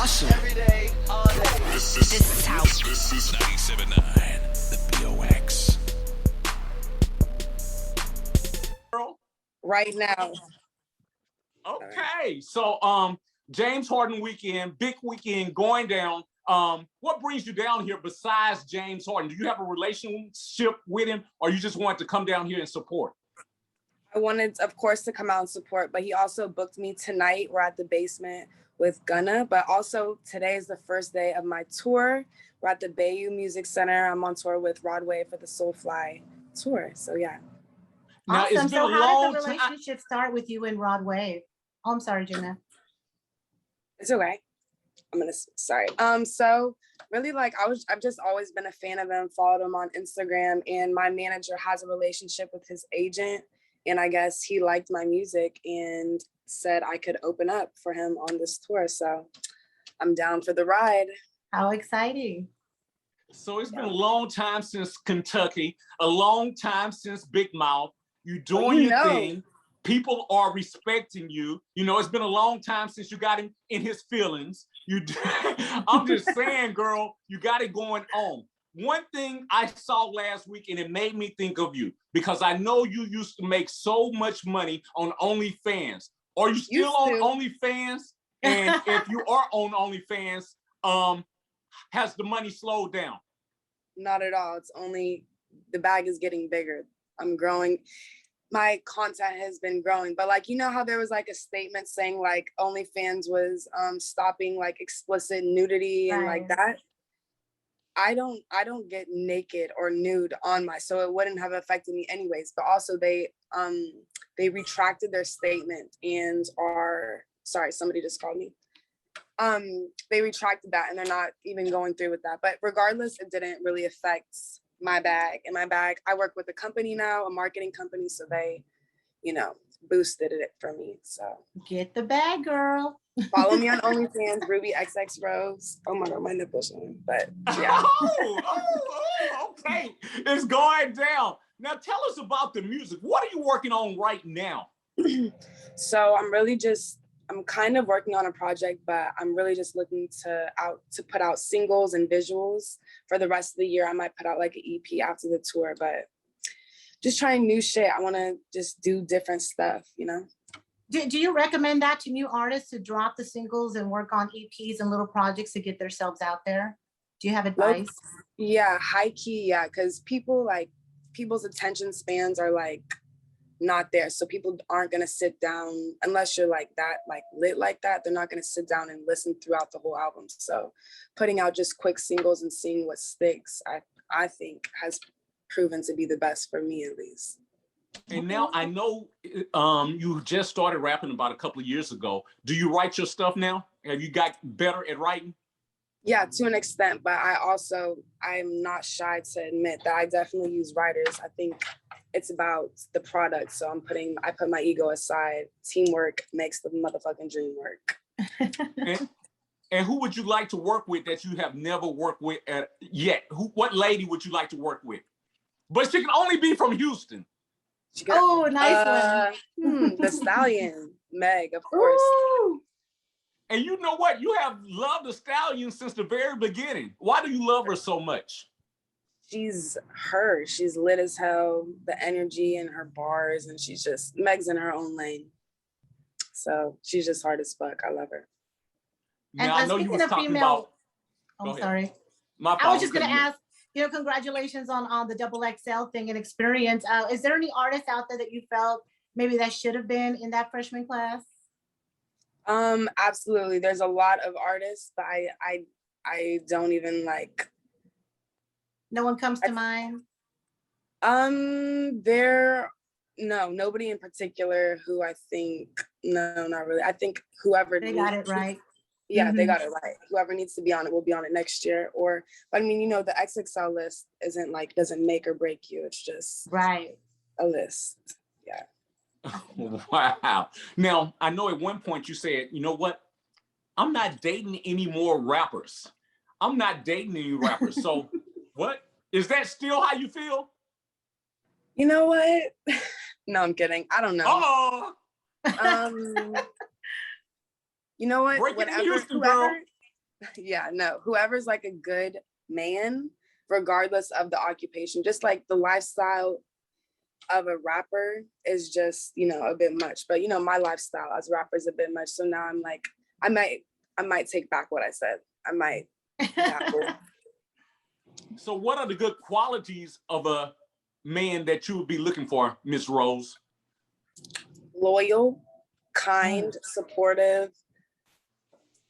Awesome. Every day, all day. This is how. This is 97.9, the BOX. Right now. Okay, so James Harden weekend, big weekend going down. What brings you down here besides James Harden? Do you have a relationship with him, or you just wanted to come down here and support? I wanted, of course, to come out and support, but he also booked me tonight. We're at the basement with Gunna, but also today is the first day of my tour. We're at the Bayou Music Center. I'm on tour with Broadway for the Soulfly tour. So yeah. Now, awesome. it's been So a how long did the relationship start with you and Broadway? Oh, I'm sorry, Jenna. It's okay. Sorry. So really, like, I've just always been a fan of him, followed him on Instagram, and my manager has a relationship with his agent. And I guess he liked my music and said I could open up for him on this tour. So I'm down for the ride. How exciting. So it's been a long time since Kentucky, a long time since Big Mouth. You doing your thing. People are respecting you. You know, it's been a long time since you got him in his feelings. I'm just saying, girl, you got it going on. One thing I saw last week, and it made me think of you, because I know you used to make so much money on OnlyFans. Are you still on OnlyFans? And if you are on OnlyFans, has the money slowed down? Not at all. It's only, the bag is getting bigger. I'm growing. My content has been growing, but like, you know how there was like a statement saying like OnlyFans was stopping like explicit nudity and like that. I don't get naked or nude on so it wouldn't have affected me anyways. But also they retracted their statement and sorry, somebody just called me. They retracted that and they're not even going through with that. But regardless, it didn't really affect my bag. And my bag, I work with a company now, a marketing company, so they, boosted it for me. So get the bag, girl. Follow me on OnlyFans, Rubi Rose. Oh my God, my nipples showing. But yeah. Okay. It's going down. Now tell us about the music. What are you working on right now? So I'm kind of working on a project, but I'm really just looking to put out singles and visuals for the rest of the year. I might put out like an EP after the tour, but just trying new shit. I want to just do different stuff, Do you recommend that to new artists to drop the singles and work on EPs and little projects to get themselves out there? Do you have advice? Yeah, high key, yeah, because people's attention spans are like not there. So people aren't gonna sit down unless you're like that, like lit like that. They're not gonna sit down and listen throughout the whole album. So putting out just quick singles and seeing what sticks, I think has proven to be the best for me at least. And now I know you just started rapping about a couple of years ago. Do you write your stuff now? Have you got better at writing? Yeah, to an extent, but I'm not shy to admit that I definitely use writers. I think it's about the product. So I put my ego aside. Teamwork makes the motherfucking dream work. And who would you like to work with that you have never worked with yet? What lady would you like to work with? But she can only be from Houston. Nice one. The Stallion, Meg, of course. Ooh. And you know what? You have loved the Stallion since the very beginning. Why do you love her so much? She's her. She's lit as hell. The energy in her bars, and Meg's in her own lane. So she's just hard as fuck. I love her. Now, I know you was talking about. I'm sorry. I was just gonna ask. Congratulations on the double XL thing and experience. Is there any artists out there that you felt maybe that should have been in that freshman class? Absolutely. There's a lot of artists, but I don't even like. No one comes to mind? Nobody in particular who I think, no, not really. I think whoever they got it right. Yeah, they got it right. Whoever needs to be on it will be on it next year. But I mean, the XXL list doesn't make or break you. It's just a list. Yeah. Wow. Now, I know at one point you said, you know what? I'm not dating any more rappers. I'm not dating any rappers. So what? Is that still how you feel? You know what? No, I'm kidding. I don't know. Oh. You know what? Break it in Houston, girl. Yeah, no, whoever's like a good man, regardless of the occupation, just like the lifestyle of a rapper is just, you know, a bit much. But you know, my lifestyle as a rapper is a bit much. So now I'm like, I might take back what I said. I might dabble. So what are the good qualities of a man that you would be looking for, Miss Rose? Loyal, kind, supportive,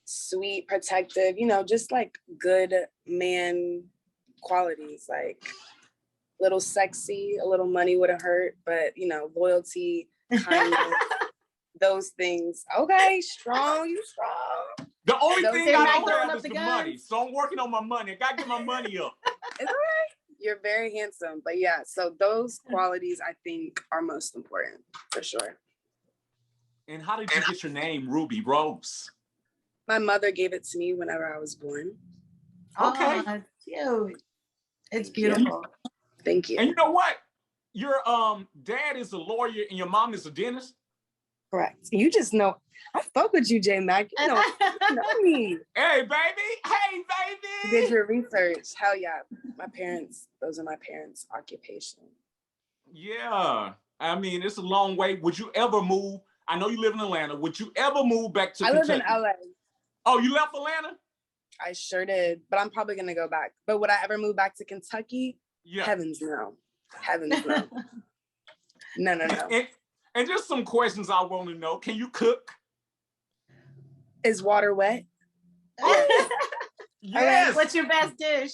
sweet, protective, you know, just like good man qualities, like little sexy, a little money wouldn't hurt, but you know, loyalty, kindness, those things. Okay, strong, you strong. The only Those thing things I like don't throwing have up is the the guns. money. So I'm working on my money. I gotta get my money up. It's all right. You're very handsome, but yeah, so those qualities I think are most important for sure. And how did you get your name, Rubi Rose? My mother gave it to me whenever I was born. Okay. Oh, cute. It's Thank you. beautiful. Thank you. And you know what? Your dad is a lawyer and your mom is a dentist. Correct. You just know, I fuck with you, J Mac. You know me. Hey, baby. Hey, You baby. did your research. Hell yeah. My parents, those are my parents' occupation. Yeah. I mean, it's a long way. Would you ever move? I know you live in Atlanta. Would you ever move back to I live Kentucky? in LA. Oh, you left Atlanta? I sure did, but I'm probably gonna go back. But would I ever move back to Kentucky? Yeah. Heavens no. Heavens no. No, no, no. And just some questions I want to know. Can you cook? Is water wet? Yes. What's your best dish?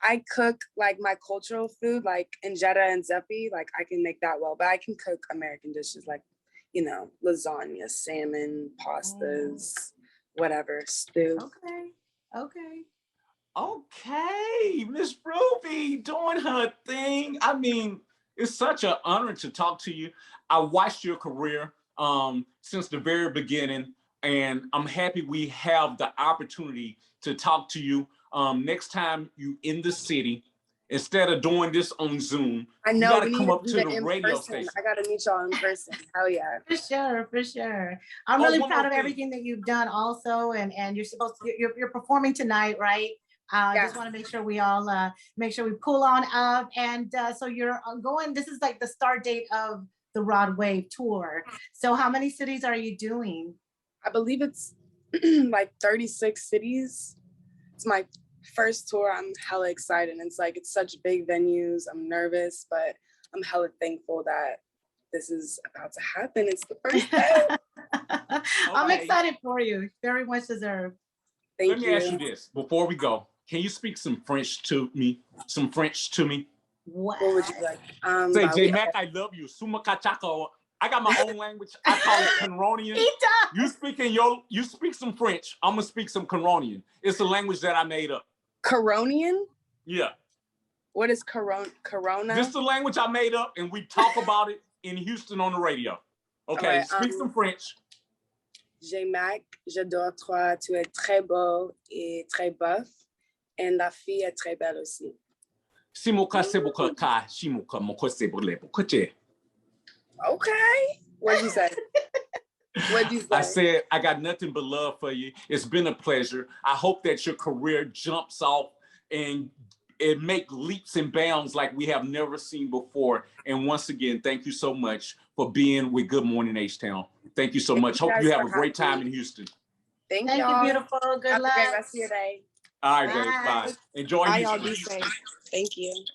I cook like my cultural food, like injera and zeppi. Like I can make that well, but I can cook American dishes like, you know, lasagna, salmon, pastas, whatever, stew. Okay. Okay. Okay, Miss Ruby doing her thing. I mean, it's such an honor to talk to you. I watched your career since the very beginning, and I'm happy we have the opportunity to talk to you. Next time you in the city, instead of doing this on Zoom, I you know gotta we come need up to to do the it in radio person. station. I gotta meet y'all in person. Hell yeah. For sure, for sure. I'm Oh, really one proud more of thing. everything that you've done also. And you're supposed to, you're performing tonight, right? I Yeah. just want to make sure we all make sure we pull on up. And so you're going, this is like the start date of the Rod Wave tour. So how many cities are you doing? I believe it's like 36 cities. It's my first tour. I'm hella excited. And it's like, it's such big venues. I'm nervous, but I'm hella thankful that this is about to happen. It's the first day. I'm Okay. excited for you. Very much deserved. Thank Let me ask you this before we go. Can you speak some French to me? Some French to me? What? What would you like? Say, bah J oui, Mac, I love you. Suma kachako. I got my own language. I call it Canronian. You speak some French. I'm gonna speak some Canronian. It's a language that I made up. Coronian? Yeah. What is corona? This is the language I made up, and we talk about it in Houston on the radio. Okay, Alright, speak some French. J Mac, j'adore toi. Tu es très beau et très boeuf. Et la fille est très belle aussi. Simuka sebuka ka shimuka moko sebule bukache. Okay. What'd you say? What'd you say? I said, I got nothing but love for you. It's been a pleasure. I hope that your career jumps off and it make leaps and bounds like we have never seen before. And once again, thank you so much for being with Good Morning H-Town. Thank you so Thank much. you Hope guys you have for a great having time me. in Houston. Thank Thank y'all. you, beautiful. Good Have luck. a great rest of your day. All right, Bye. guys. Bye. Enjoy Bye, Houston. y'all. Be safe. Thank you.